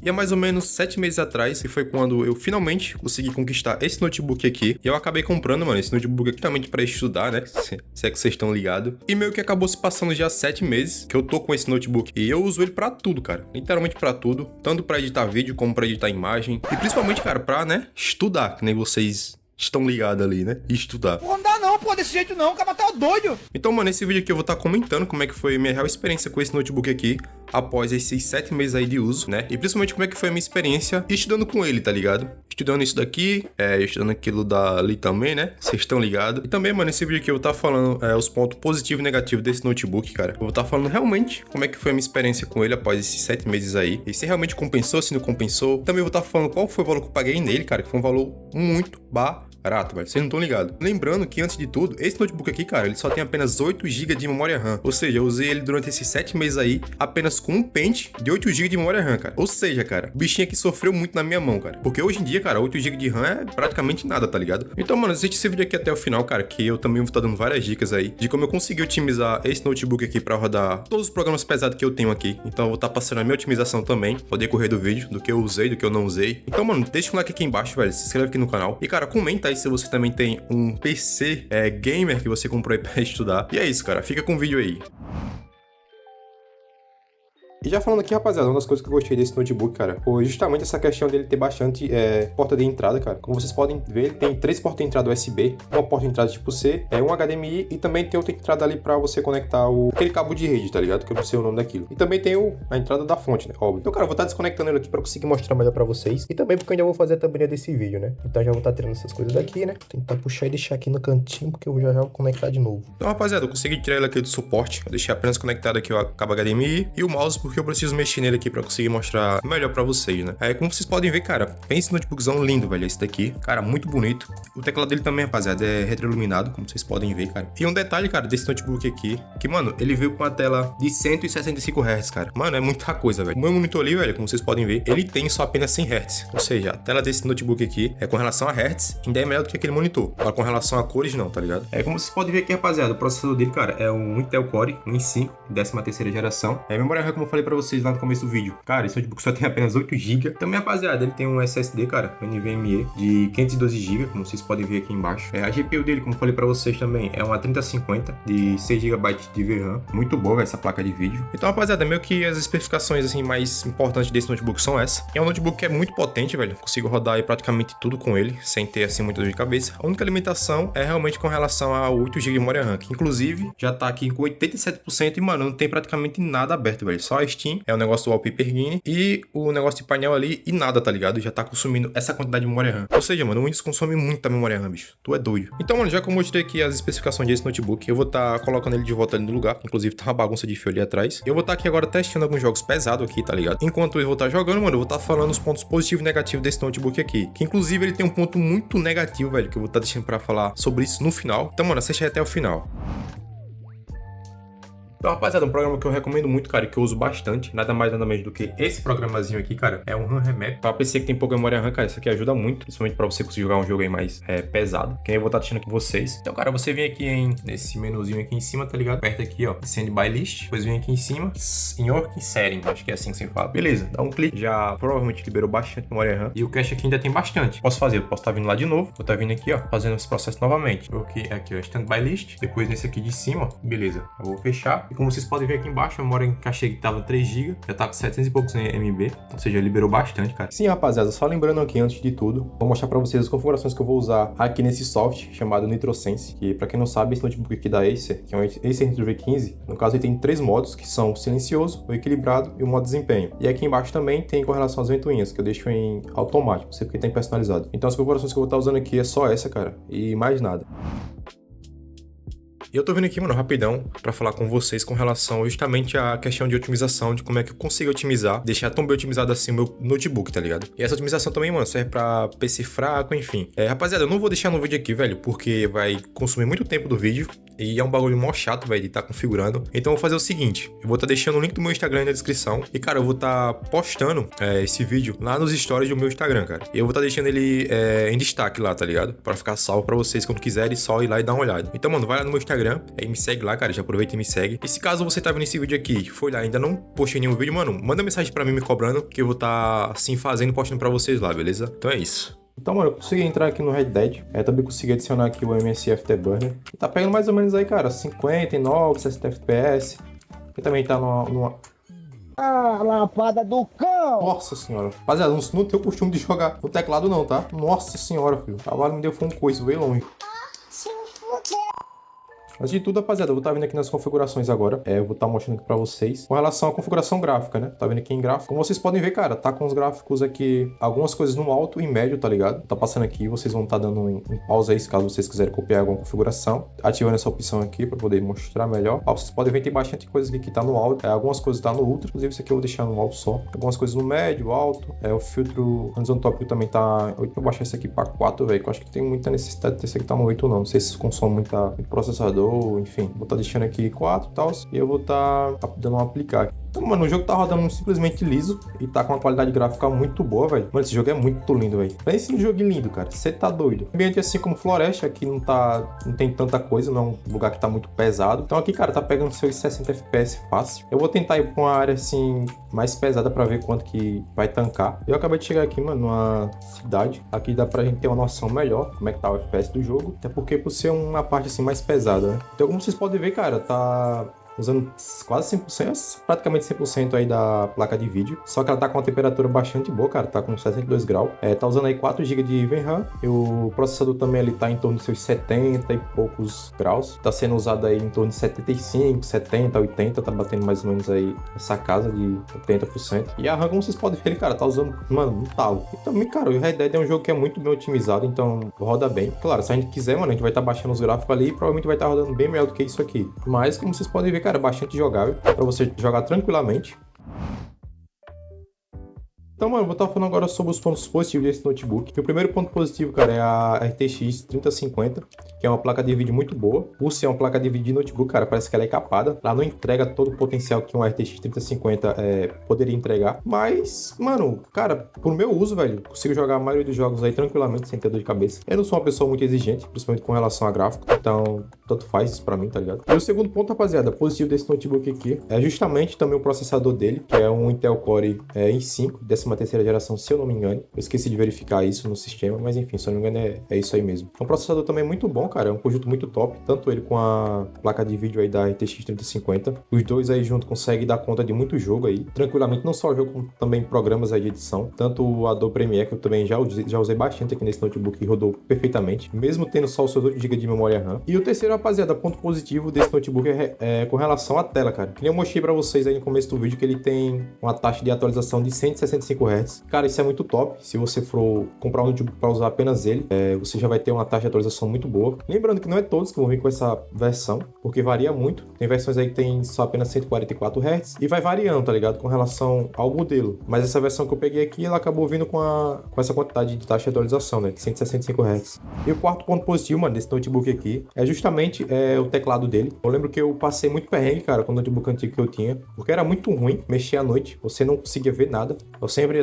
E há mais ou menos 7 meses atrás, que foi quando eu finalmente consegui conquistar esse notebook aqui. E eu acabei comprando, mano, esse notebook aqui também pra estudar, né? Se é que vocês estão ligados. E meio que acabou se passando já 7 meses que eu tô com esse notebook. E eu uso ele pra tudo, cara. Literalmente pra tudo. Tanto pra editar vídeo, como pra editar imagem. E principalmente, cara, pra, né, estudar, que nem vocês estão ligados ali, né? E estudar. Pô, não dá não, pô, desse jeito não, o cara tá doido. Então, mano, nesse vídeo aqui eu vou estar comentando como é que foi a minha real experiência com esse notebook aqui, após esses 7 meses aí de uso, né? E principalmente como é que foi a minha experiência estudando com ele, tá ligado? Estudando isso daqui, estudando aquilo dali também, né? Vocês estão ligados. E também, mano, nesse vídeo aqui eu vou estar falando os pontos positivos e negativos desse notebook, cara. Eu vou estar falando realmente como é que foi a minha experiência com ele após esses 7 meses aí. E se realmente compensou, se não compensou. Também vou estar falando qual foi o valor que eu paguei nele, cara, que foi um valor muito barato, velho. Vocês não estão ligados. Lembrando que, antes de tudo, esse notebook aqui, cara, ele só tem apenas 8 GB de memória RAM. Ou seja, eu usei ele durante esses 7 meses aí, apenas com um pente de 8 GB de memória RAM, cara. Ou seja, cara, o bichinho aqui sofreu muito na minha mão, cara. Porque hoje em dia, cara, 8 GB de RAM é praticamente nada, tá ligado? Então, mano, assiste esse vídeo aqui até o final, cara, que eu também vou estar dando várias dicas aí de como eu consegui otimizar esse notebook aqui pra rodar todos os programas pesados que eu tenho aqui. Então, eu vou estar passando a minha otimização também, no decorrer do vídeo, do que eu usei, do que eu não usei. Então, mano, deixa um like aqui embaixo, velho. Se inscreve aqui no canal. E, cara, comenta aí se você também tem um PC gamer que você comprou aí pra estudar. E é isso, cara. Fica com o vídeo aí. E já falando aqui, rapaziada, uma das coisas que eu gostei desse notebook, cara, foi justamente essa questão dele ter bastante porta de entrada, cara. Como vocês podem ver, ele tem 3 portas de entrada USB, uma porta de entrada tipo C, um HDMI e também tem outra entrada ali pra você conectar aquele cabo de rede, tá ligado? Que eu não sei o nome daquilo. E também tem a entrada da fonte, né? Óbvio. Então, cara, eu vou estar desconectando ele aqui pra conseguir mostrar melhor pra vocês. E também porque eu ainda vou fazer a thumbnail desse vídeo, né? Então já vou estar tirando essas coisas daqui, né? Tentar puxar e deixar aqui no cantinho, porque eu já vou conectar de novo. Então, rapaziada, eu consegui tirar ele aqui do suporte. Eu deixei apenas conectado aqui o cabo HDMI e o mouse, porque eu preciso mexer nele aqui pra conseguir mostrar melhor pra vocês, né? Como vocês podem ver, cara, pense no notebookzão lindo, velho, esse daqui. Cara, muito bonito. O teclado dele também, rapaziada, é retroiluminado, como vocês podem ver, cara. E um detalhe, cara, desse notebook aqui, que, mano, ele veio com a tela de 165 Hz, cara. Mano, é muita coisa, velho. O meu monitor ali, velho, como vocês podem ver, ele tem só apenas 100 Hz. Ou seja, a tela desse notebook aqui com relação a Hz, ainda é melhor do que aquele monitor. Agora, com relação a cores, não, tá ligado? Como vocês podem ver aqui, rapaziada, o processador dele, cara, é um Intel Core i5, 13ª geração. A memória RAM, como eu falei pra vocês lá no começo do vídeo. Cara, esse notebook só tem apenas 8 GB. Também, rapaziada, ele tem um SSD, cara, NVMe de 512 GB, como vocês podem ver aqui embaixo. A GPU dele, como eu falei pra vocês também, é uma 3050 de 6 GB de VRAM. Muito boa essa placa de vídeo. Então, rapaziada, meio que as especificações assim mais importantes desse notebook são essas. É um notebook que é muito potente, velho. Consigo rodar aí praticamente tudo com ele, sem ter assim muita dor de cabeça. A única limitação é realmente com relação a 8 GB de memória RAM, que inclusive já tá aqui com 87% e, mano, não tem praticamente nada aberto, velho. Só a Steam, o negócio do Wallpaper Game e o negócio de painel ali e nada, tá ligado? Já tá consumindo essa quantidade de memória RAM. Ou seja, mano, o Windows consome muita memória RAM, bicho. Tu é doido. Então, mano, já que eu mostrei aqui as especificações desse notebook, eu vou estar colocando ele de volta ali no lugar. Inclusive, tá uma bagunça de fio ali atrás. Eu vou estar aqui agora testando alguns jogos pesados aqui, tá ligado? Enquanto eu vou estar jogando, mano, eu vou estar falando os pontos positivos e negativos desse notebook aqui. Que, inclusive, ele tem um ponto muito negativo, velho, que eu vou estar deixando pra falar sobre isso no final. Então, mano, assiste aí até o final. Então, rapaziada, um programa que eu recomendo muito, cara, e que eu uso bastante, nada mais nada menos do que esse programazinho aqui, cara, é um RAM Remap. Pra PC que tem pouca memória RAM, cara, isso aqui ajuda muito, principalmente pra você conseguir jogar um jogo aí mais pesado, que aí eu vou estar deixando aqui com vocês. Então, cara, você vem aqui nesse menuzinho aqui em cima, tá ligado? Aperta aqui, ó, Send by List, depois vem aqui em cima, em Working Setting, acho que é assim que você fala. Beleza, dá um clique, já provavelmente liberou bastante memória RAM, e o cache aqui ainda tem bastante. Posso fazer, eu posso estar vindo lá de novo, vou estar vindo aqui, ó, fazendo esse processo novamente. Vou aqui, ó, Stand by List, depois nesse aqui de cima, ó, beleza, eu vou fechar, e como vocês podem ver aqui embaixo, a memória em caixa que tava 3 GB, já tá com 700 e poucos MB, ou seja, liberou bastante, cara. Sim, rapaziada, só lembrando aqui, antes de tudo, vou mostrar pra vocês as configurações que eu vou usar aqui nesse software chamado NitroSense, que pra quem não sabe, esse notebook aqui da Acer, que é um Acer Nitro V15, no caso ele tem 3 modos, que são o silencioso, o equilibrado e o modo desempenho. E aqui embaixo também tem com relação às ventoinhas, que eu deixo em automático, sempre que tem personalizado. Então as configurações que eu vou estar usando aqui é só essa, cara, e mais nada. E eu tô vindo aqui, mano, rapidão, pra falar com vocês com relação justamente à questão de otimização, de como é que eu consigo otimizar, deixar tão bem otimizado assim o meu notebook, tá ligado? E essa otimização também, mano, serve pra PC fraco, enfim. Rapaziada, eu não vou deixar no vídeo aqui, velho, porque vai consumir muito tempo do vídeo. E é um bagulho mó chato, velho, de estar configurando. Então eu vou fazer o seguinte, eu vou estar deixando o link do meu Instagram aí na descrição. E, cara, eu vou estar postando esse vídeo lá nos stories do meu Instagram, cara. E eu vou estar deixando ele em destaque lá, tá ligado? Pra ficar salvo pra vocês quando quiserem só ir lá e dar uma olhada. Então, mano, vai lá no meu Instagram, Instagram, aí me segue lá, cara, já aproveita e me segue. E se caso você tá vendo esse vídeo aqui, foi lá, ainda não postei nenhum vídeo, mano, manda mensagem pra mim me cobrando, que eu vou tá, assim, fazendo, postando pra vocês lá, beleza? Então é isso. Então, mano, eu consegui entrar aqui no Red Dead. Também consegui adicionar aqui o MSI Afterburner. E tá pegando mais ou menos aí, cara, 59, 60 FPS. E também tá numa... Ah, lapada do cão! Nossa senhora. Rapaziada, não tenho o costume de jogar no teclado não, tá? Nossa senhora, filho. O cavalo me deu foi um coice, veio longe. Antes de tudo, rapaziada, eu vou estar vindo aqui nas configurações agora. Eu vou estar mostrando aqui pra vocês com relação à configuração gráfica, né? Tá vendo aqui em gráfico? Como vocês podem ver, cara, tá com os gráficos aqui, algumas coisas no alto e médio, tá ligado? Tá passando aqui, vocês vão estar dando um pause aí, caso vocês quiserem copiar alguma configuração. Ativando essa opção aqui pra poder mostrar melhor. Ó, vocês podem ver que tem bastante coisa aqui que tá no alto. Algumas coisas tá no ultra, inclusive isso aqui eu vou deixar no alto só. Algumas coisas no médio, alto. O filtro anisotópico também tá 8. Vou baixar isso aqui pra 4, velho, que eu acho que tem muita necessidade de ter esse aqui tá no 8 não. Não sei se consome muito processador, enfim. Vou estar deixando aqui 4 e tal, e eu vou estar dando um aplicar. Então, mano, o jogo tá rodando simplesmente liso e tá com uma qualidade gráfica muito boa, velho. Mano, esse jogo é muito lindo, velho. Pense no jogo lindo, cara. Você tá doido. Ambiente assim como floresta, aqui não tem tanta coisa, não é um lugar que tá muito pesado. Então aqui, cara, tá pegando seus 60 FPS fácil. Eu vou tentar ir pra uma área assim mais pesada pra ver quanto que vai tancar. Eu acabei de chegar aqui, mano, numa cidade. Aqui dá pra gente ter uma noção melhor como é que tá o FPS do jogo. Até porque por ser uma parte assim mais pesada, né? Então, como vocês podem ver, cara, tá usando quase 100%, praticamente 100% aí da placa de vídeo. Só que ela tá com uma temperatura bastante boa, cara, tá com 62 graus. Tá usando aí 4 GB de VRAM. E o processador também ele tá em torno de seus 70 e poucos graus. Tá sendo usado aí em torno de 75, 70, 80, tá batendo mais ou menos aí essa casa de 80%. E a RAM, como vocês podem ver, cara, tá usando, mano, um talo. E também, cara, o Red Dead é um jogo que é muito bem otimizado, então roda bem. Claro, se a gente quiser, mano, a gente vai estar baixando os gráficos ali e provavelmente vai estar rodando bem melhor do que isso aqui. Mas, como vocês podem ver, cara, bastante jogável para você jogar tranquilamente. Então, mano, eu vou estar falando agora sobre os pontos positivos desse notebook. E o primeiro ponto positivo, cara, é a RTX 3050, que é uma placa de vídeo muito boa. Por ser uma placa de vídeo de notebook, cara, parece que ela é capada. Ela não entrega todo o potencial que uma RTX 3050 poderia entregar. Mas, mano, cara, pro meu uso, velho, consigo jogar a maioria dos jogos aí tranquilamente, sem ter dor de cabeça. Eu não sou uma pessoa muito exigente, principalmente com relação a gráfico. Então, tanto faz isso pra mim, tá ligado? E o segundo ponto, rapaziada, positivo desse notebook aqui, é justamente também o processador dele, que é um Intel Core i5, 13ª geração, se eu não me engano. Eu esqueci de verificar isso no sistema, mas enfim, se eu não me engano é isso aí mesmo. É um processador também muito bom, cara, é um conjunto muito top, tanto ele com a placa de vídeo aí da RTX 3050. Os dois aí junto conseguem dar conta de muito jogo aí, tranquilamente, não só jogo, como também programas aí de edição, tanto o Adobe Premiere, que eu também já usei bastante aqui nesse notebook e rodou perfeitamente, mesmo tendo só os seus 8 GB de memória RAM. E o terceiro, rapaziada, ponto positivo desse notebook é com relação à tela, cara. Que nem eu mostrei pra vocês aí no começo do vídeo que ele tem uma taxa de atualização de 165 Hz. Cara, isso é muito top. Se você for comprar um notebook para usar apenas ele, você já vai ter uma taxa de atualização muito boa. Lembrando que não é todos que vão vir com essa versão, porque varia muito. Tem versões aí que tem só apenas 144 Hz e vai variando, tá ligado? Com relação ao modelo. Mas essa versão que eu peguei aqui, ela acabou vindo com essa quantidade de taxa de atualização, né? De 165 Hz. E o quarto ponto positivo, mano, desse notebook aqui é justamente o teclado dele. Eu lembro que eu passei muito perrengue, cara, com o notebook antigo que eu tinha, porque era muito ruim mexer à noite. Você não conseguia ver nada. Eu sempre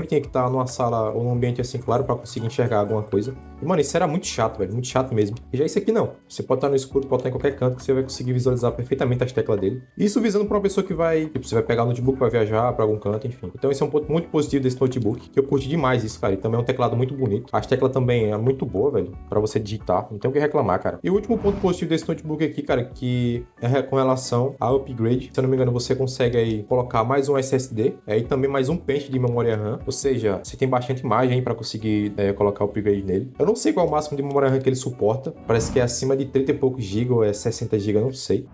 tinha que estar numa sala ou num ambiente assim claro pra conseguir enxergar alguma coisa. E, mano, isso era muito chato, velho. Muito chato mesmo. E já isso aqui não. Você pode estar no escuro, pode estar em qualquer canto que você vai conseguir visualizar perfeitamente as teclas dele. Isso visando pra uma pessoa que vai... Tipo, você vai pegar o notebook pra viajar pra algum canto, enfim. Então esse é um ponto muito positivo desse notebook, que eu curti demais isso, cara. E também é um teclado muito bonito. As teclas também é muito boa, velho, pra você digitar. Não tem o que reclamar, cara. E o último ponto positivo desse notebook aqui, cara, que é com relação ao upgrade. Se eu não me engano, você consegue aí colocar mais um SSD e também mais um pente de memória RAM. Ou seja, você tem bastante imagem aí pra conseguir colocar o upgrade nele. Eu não sei qual é o máximo de memória RAM que ele suporta. Parece que é acima de 30 e poucos GB ou 60 GB, eu não sei.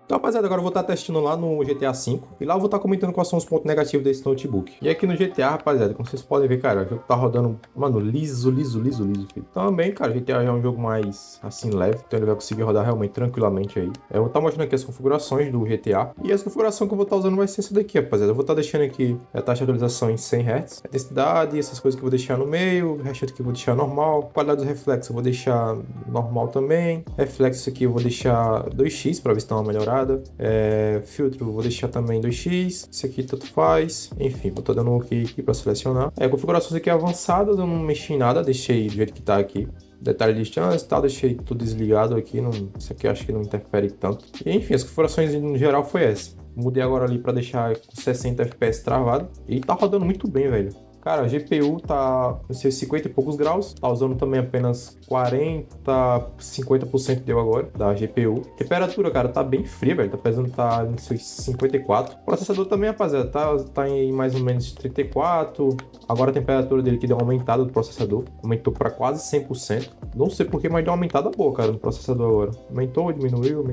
Então, rapaziada, agora eu vou estar testando lá no GTA V e lá eu vou estar comentando quais são os pontos negativos desse notebook. E aqui no GTA, rapaziada, como vocês podem ver, cara, o jogo tá rodando, mano, liso, filho. Também, cara, o GTA é um jogo mais, assim, leve, então ele vai conseguir rodar realmente tranquilamente aí. Eu vou estar mostrando aqui as configurações do GTA e as configurações que eu vou estar usando vai ser essa daqui, rapaziada. Eu vou estar deixando aqui a taxa de atualização em 100 Hz, a densidade, essas coisas que eu vou deixar no meio, o resto aqui eu vou deixar normal, qualidade dos reflexos eu vou deixar normal também, reflexo aqui eu vou deixar 2x pra ver se dá uma melhorada. entrada. Filtro, vou deixar também 2x. Esse aqui tanto faz. Enfim, vou estar dando um OK aqui para selecionar. Configurações aqui avançadas, eu não mexi em nada, deixei do jeito que tá aqui. Detalhe de distância e tal, deixei tudo desligado aqui. Isso aqui eu acho que não interfere tanto. E, enfim, as configurações no geral foi essa. Mudei agora ali para deixar com 60 FPS travado. E tá rodando muito bem, velho. Cara, a GPU tá nos seus 50 e poucos graus, tá usando também apenas 50% deu agora, da GPU. Temperatura, cara, tá bem fria, velho, tá nos seus 54. O processador também, rapaziada, tá em mais ou menos 34. Agora a temperatura dele que deu uma aumentada do processador, aumentou para quase 100%. Não sei porque, mas deu uma aumentada boa, cara, no processador agora. Aumentou, diminuiu.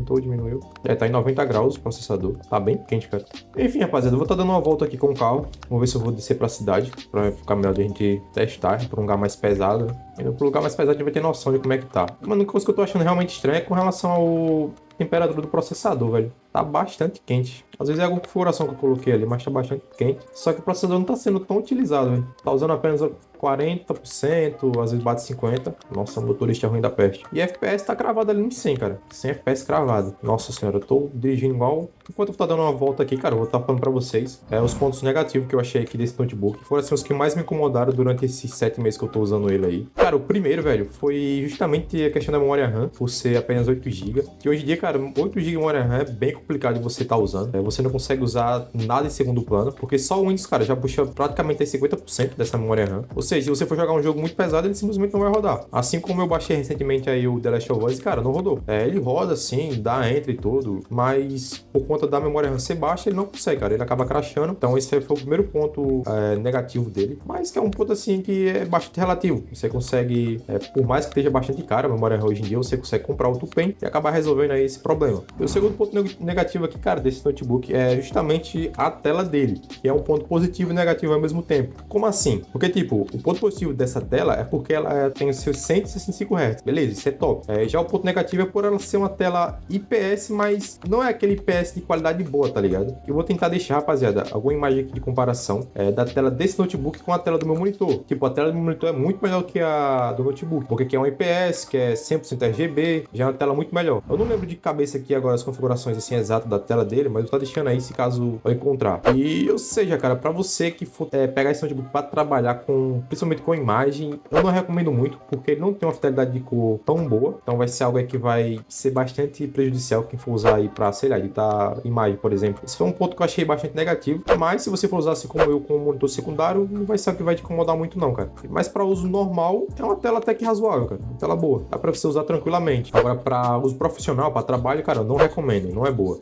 Tá em 90 graus o processador, tá bem quente, cara. Enfim, rapaziada, eu vou estar dando uma volta aqui com o carro, vamos ver se eu vou descer pra cidade, pra ficar melhor de a gente testar para um lugar mais pesado, né? Indo pro lugar mais pesado a gente vai ter noção de como é que tá. Mas a única coisa que eu tô achando realmente estranha é com relação ao temperatura do processador, velho. Tá bastante quente. Às vezes é alguma configuração que eu coloquei ali, mas tá bastante quente. Só que o processador não tá sendo tão utilizado, velho. Tá usando apenas 40%, às vezes bate 50%. Nossa, o motorista é ruim da peste. E FPS tá cravado ali em 100, cara. 100 FPS cravado. Nossa senhora, eu tô dirigindo igual... Enquanto eu tô dando uma volta aqui, cara, eu vou estar falando pra vocês os pontos negativos que eu achei aqui desse notebook. Foram assim, os que mais me incomodaram durante esses 7 meses que eu tô usando ele aí. Cara, o primeiro, velho, foi justamente a questão da memória RAM, por ser apenas 8 GB. Que hoje em dia, cara, 8 GB de memória RAM é bem complicado de você estar usando. Você não consegue usar nada em segundo plano, porque só o Windows, cara, já puxa praticamente 50% dessa memória RAM. Ou seja, se você for jogar um jogo muito pesado, ele simplesmente não vai rodar. Assim como eu baixei recentemente aí o The Last of Us, cara, não rodou. Ele roda sim, dá enter e tudo, mas por conta da memória RAM ser baixa, ele não consegue, cara. Ele acaba crashando. Então esse foi o primeiro ponto negativo dele, mas que é um ponto assim que é bastante relativo. Você consegue, por mais que esteja bastante caro a memória RAM hoje em dia, você consegue comprar outro pen e acabar resolvendo aí esse problema. E o segundo ponto negativo aqui, cara, desse notebook é justamente a tela dele, que é um ponto positivo e negativo ao mesmo tempo. Como assim? Porque, tipo, o ponto positivo dessa tela é porque ela tem os seus 165 Hz, beleza, isso é top. Já o ponto negativo é por ela ser uma tela IPS, mas não é aquele IPS de qualidade boa, tá ligado? Eu vou tentar deixar, rapaziada, alguma imagem aqui de comparação da tela desse notebook com a tela do meu monitor. Tipo, a tela do meu monitor é muito melhor que a do notebook, porque aqui é um IPS, que é 100% RGB, já é uma tela muito melhor. Eu não lembro de cabeça aqui agora as configurações assim exatas da tela dele, mas eu tô deixando aí se caso eu encontrar. E ou seja, cara, para você que for pegar esse notebook para trabalhar principalmente com imagem, eu não recomendo muito, porque ele não tem uma fidelidade de cor tão boa, então vai ser algo aí que vai ser bastante prejudicial quem for usar aí para, sei lá, editar imagem, por exemplo. Esse foi um ponto que eu achei bastante negativo, mas se você for usar assim como eu, com um monitor secundário, não vai ser algo que vai te incomodar muito não, cara. Mas para uso normal, é uma tela até que razoável, cara, uma tela boa, dá para você usar tranquilamente. Agora, para uso profissional, para trabalho, cara, eu não recomendo, não é boa.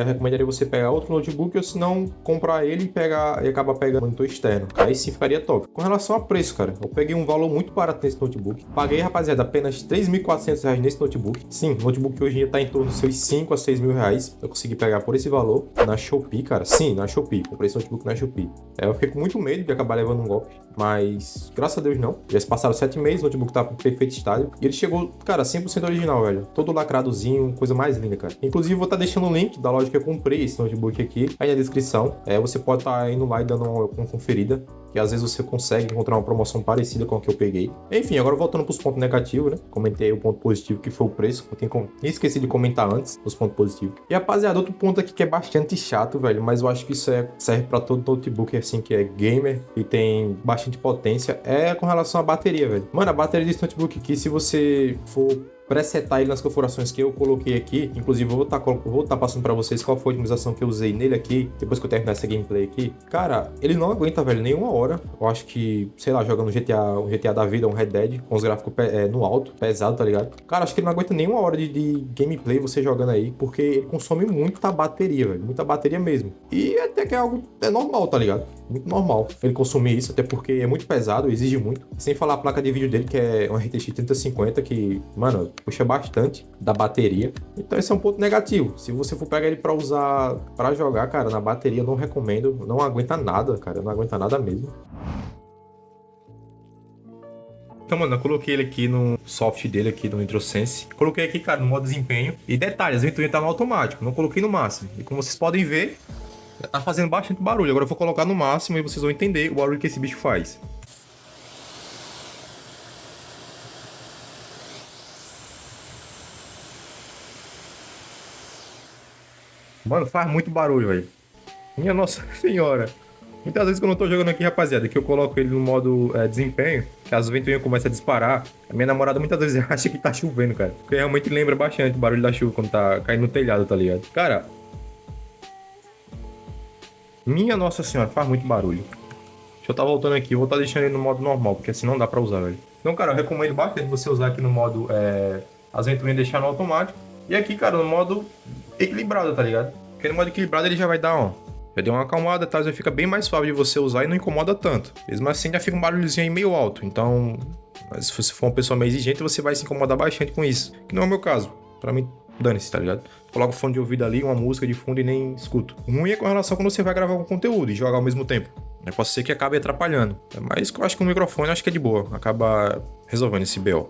Recomendaria você pegar outro notebook, ou se não, comprar ele e acabar pegando um monitor externo. Aí sim ficaria top. Com relação a preço, cara, eu peguei um valor muito barato nesse notebook. Paguei, rapaziada, apenas R$3.400 nesse notebook. Sim, o notebook hoje em dia tá em torno dos seus 5 a 6 mil reais. Eu consegui pegar por esse valor na Shopee, cara. Sim, na Shopee. Comprei esse notebook na Shopee. Eu fiquei com muito medo de acabar levando um golpe, mas graças a Deus não. Já se passaram 7 meses, o notebook tá em perfeito estado. E ele chegou, cara, 100% original, velho. Todo lacradozinho, coisa mais linda, cara. Inclusive, vou estar deixando o link da loja que eu comprei esse notebook aqui aí na descrição. Você pode estar indo lá e dando uma conferida, que às vezes você consegue encontrar uma promoção parecida com a que eu peguei. Enfim, agora voltando para os pontos negativos, né? Comentei o ponto positivo, que foi o preço. Eu esqueci de comentar antes os pontos positivos. E, rapaziada, outro ponto aqui que é bastante chato, velho, mas eu acho que isso serve para todo notebook, assim, que é gamer e tem bastante potência, é com relação à bateria, velho. Mano, a bateria desse notebook aqui, se você for presetar ele nas configurações que eu coloquei aqui, inclusive eu vou estar passando para vocês qual foi a otimização que eu usei nele aqui, depois que eu terminar essa gameplay aqui. Cara, ele não aguenta, velho, nenhuma hora. Eu acho que, sei lá, jogando um GTA da vida, um Red Dead, com os gráficos no alto, pesado, tá ligado? Cara, acho que ele não aguenta nenhuma hora de gameplay você jogando aí, porque ele consome muita bateria, velho, muita bateria mesmo. E até que é algo normal, tá ligado? Muito normal ele consumir isso, até porque é muito pesado, exige muito. Sem falar a placa de vídeo dele, que é uma RTX 3050, que, mano, puxa bastante da bateria. Então esse é um ponto negativo. Se você for pegar ele pra usar, pra jogar, cara, na bateria, eu não recomendo. Não aguenta nada, cara, não aguenta nada mesmo. Então, mano, eu coloquei ele aqui no soft dele, aqui no HydroSense. Coloquei aqui, cara, no modo desempenho. E detalhes, a ventoinha tá no automático, não coloquei no máximo. E como vocês podem ver, tá fazendo bastante barulho. Agora eu vou colocar no máximo e vocês vão entender o barulho que esse bicho faz. Mano, faz muito barulho, velho. Minha nossa senhora. Muitas vezes quando eu tô jogando aqui, rapaziada, que eu coloco ele no modo desempenho, que as ventoinhas começam a disparar, a minha namorada muitas vezes acha que tá chovendo, cara. Porque realmente lembra bastante o barulho da chuva quando tá caindo no telhado, tá ligado? Cara, minha nossa senhora, faz muito barulho. Deixa eu estar voltando aqui, vou estar deixando ele no modo normal, porque assim não dá pra usar, velho. Então, cara, eu recomendo bastante você usar aqui no modo as ventoinhas deixar no automático. E aqui, cara, no modo equilibrado, tá ligado? Porque no modo equilibrado ele já vai dar, ó. Já deu uma acalmada, tá? Já fica bem mais suave de você usar e não incomoda tanto. Mesmo assim, já fica um barulhozinho aí meio alto. Então, se você for uma pessoa meio exigente, você vai se incomodar bastante com isso. Que não é o meu caso. Pra mim, dane-se, tá ligado? Coloco o fone de ouvido ali, uma música de fundo e nem escuto. O ruim é com relação quando você vai gravar algum conteúdo e jogar ao mesmo tempo. Pode ser que acabe atrapalhando. Mas eu acho que o microfone acho que é de boa. Acaba resolvendo esse BO.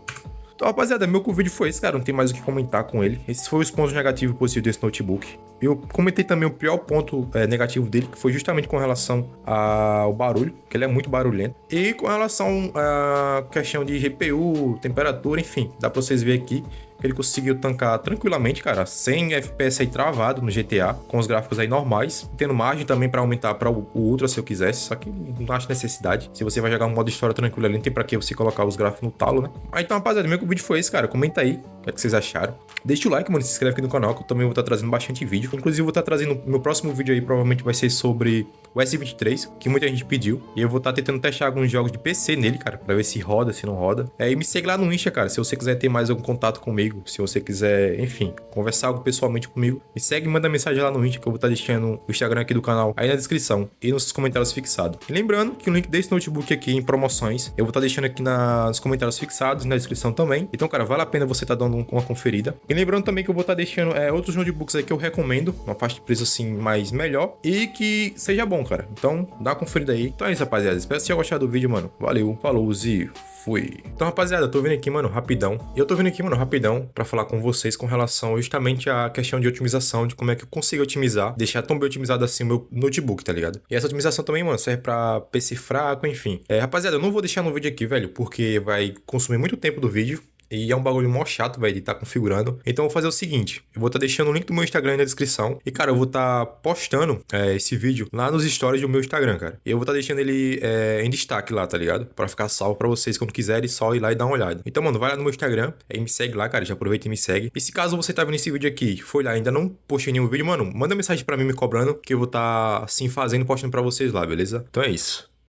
Então, rapaziada, meu vídeo foi esse, cara. Não tem mais o que comentar com ele. Esses foram os pontos negativos e positivos desse notebook. Eu comentei também o pior ponto negativo dele, que foi justamente com relação ao barulho, que ele é muito barulhento. E com relação à questão de GPU, temperatura, enfim. Dá pra vocês verem aqui que ele conseguiu tancar tranquilamente, cara, 100 FPS aí travado no GTA, com os gráficos aí normais, tendo margem também pra aumentar para o Ultra se eu quisesse, só que não acho necessidade. Se você vai jogar um modo história tranquilo ali, não tem pra que você colocar os gráficos no talo, né? Mas então, rapaziada, meu vídeo foi esse, cara. Comenta aí o que vocês acharam. Deixa o like, mano, se inscreve aqui no canal, que eu também vou estar trazendo bastante vídeo. Inclusive, eu vou estar trazendo, meu próximo vídeo aí provavelmente vai ser sobre o S23, que muita gente pediu. E eu vou estar tentando testar alguns jogos de PC nele, cara, pra ver se roda, se não roda. E me segue lá no Insta, cara, se você quiser ter mais algum contato comigo, se você quiser, enfim, conversar algo pessoalmente comigo, me segue e manda mensagem lá no Insta, que eu vou estar deixando o Instagram aqui do canal aí na descrição e nos comentários fixados. E lembrando que o link desse notebook aqui em promoções, eu vou estar deixando aqui nos comentários fixados e na descrição também. Então, cara, vale a pena você estar dando uma conferida. E lembrando também que eu vou estar deixando outros notebooks aí que eu recomendo, uma faixa de preço assim mais melhor e que seja bom, cara. Então, dá uma conferida aí. Então é isso, rapaziada. Espero que vocês tenham gostado do vídeo, mano. Valeu, falou e fui. Então, rapaziada, eu tô vindo aqui, mano, rapidão. E eu tô vindo aqui, mano, rapidão pra falar com vocês com relação justamente à questão de otimização, de como é que eu consigo otimizar, deixar tão bem otimizado assim o meu notebook, tá ligado? E essa otimização também, mano, serve pra PC fraco, enfim. Rapaziada, eu não vou deixar no vídeo aqui, velho, porque vai consumir muito tempo do vídeo. E é um bagulho mó chato, velho, de estar configurando. Então eu vou fazer o seguinte, eu vou estar deixando o link do meu Instagram aí na descrição. E, cara, eu vou estar postando esse vídeo lá nos stories do meu Instagram, cara. E eu vou estar deixando ele em destaque lá, tá ligado? Pra ficar salvo pra vocês quando quiserem só ir lá e dar uma olhada. Então, mano, vai lá no meu Instagram e me segue lá, cara. Já aproveita e me segue. E se caso você tá vendo esse vídeo aqui, foi lá e ainda não postei nenhum vídeo, mano, manda mensagem pra mim me cobrando, que eu vou estar, assim, postando pra vocês lá, beleza? Então é isso.